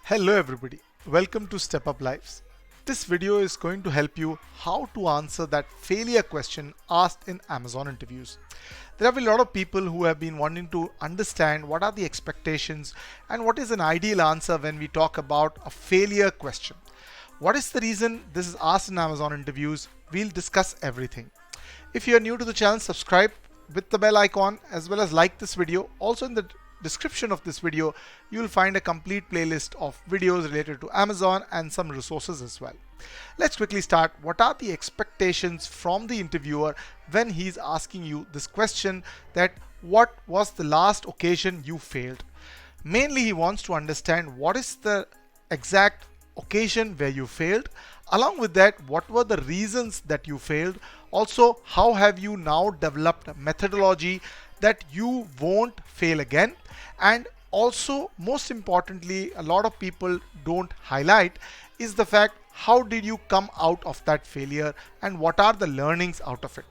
Hello everybody, welcome to Step Up Lives. This video is going to help you how to answer that failure question asked in Amazon interviews. There have been a lot of people who have been wanting to understand what are the expectations and what is an ideal answer when we talk about a failure question. What is the reason this is asked in Amazon interviews? We'll discuss everything. If you are new to the channel, subscribe with the bell icon as well as like this video. Also in the description of this video, you will find a complete playlist of videos related to Amazon and some resources as well. Let's quickly start. What are the expectations from the interviewer when he's asking you this question that what was the last occasion you failed? Mainly he wants to understand what is the exact occasion where you failed. Along with that, what were the reasons that you failed? Also, how have you now developed a methodology that you won't fail again? And also, most importantly, a lot of people don't highlight is the fact how did you come out of that failure and what are the learnings out of it.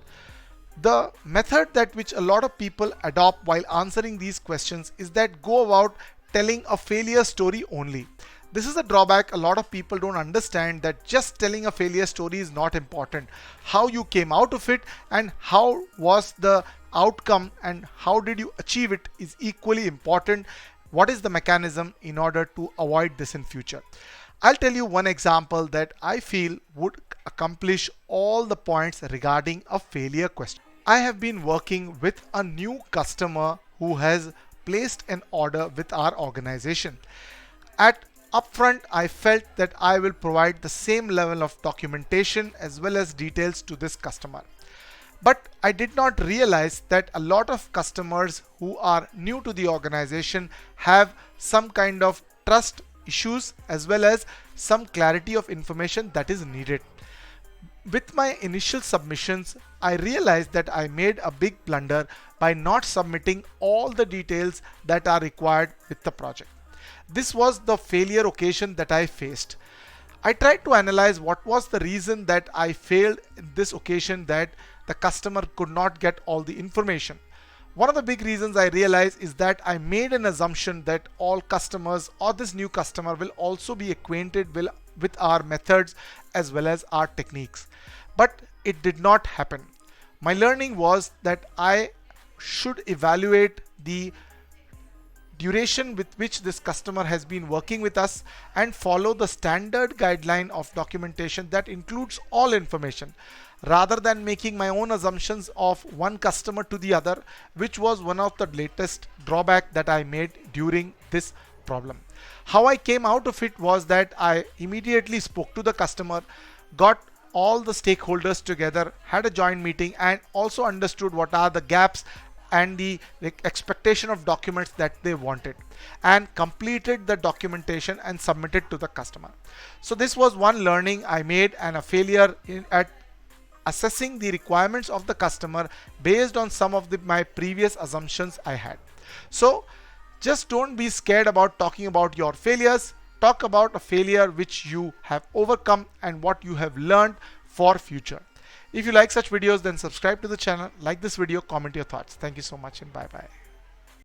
The method that which a lot of people adopt while answering these questions is that go about telling a failure story only. This is a drawback. A lot of people don't understand that just telling a failure story is not important. How you came out of it and how was the outcome and how did you achieve it is equally important. What is the mechanism in order to avoid this in future? I'll tell you one example that I feel would accomplish all the points regarding a failure question. I have been working with a new customer who has placed an order with our organization. At upfront, I felt that I will provide the same level of documentation as well as details to this customer. But I did not realize that a lot of customers who are new to the organization have some kind of trust issues as well as some clarity of information that is needed. With my initial submissions, I realized that I made a big blunder by not submitting all the details that are required with the project. This was the failure occasion that I faced. I tried to analyze what was the reason that I failed in this occasion that the customer could not get all the information. One of the big reasons I realized is that I made an assumption that all customers or this new customer will also be acquainted with our methods as well as our techniques. But it did not happen. My learning was that I should evaluate the duration with which this customer has been working with us and follow the standard guideline of documentation that includes all information rather than making my own assumptions of one customer to the other, which was one of the latest drawback that I made during this problem. How I came out of it was that I immediately spoke to the customer, got all the stakeholders together, had a joint meeting and also understood what are the gaps and the expectation of documents that they wanted and completed the documentation and submitted to the customer. So this was one learning I made and a failure at assessing the requirements of the customer based on some of my previous assumptions I had. So just don't be scared about talking about your failures. Talk about a failure which you have overcome and what you have learned for future. If you like such videos, then subscribe to the channel, like this video, comment your thoughts. Thank you so much and bye bye.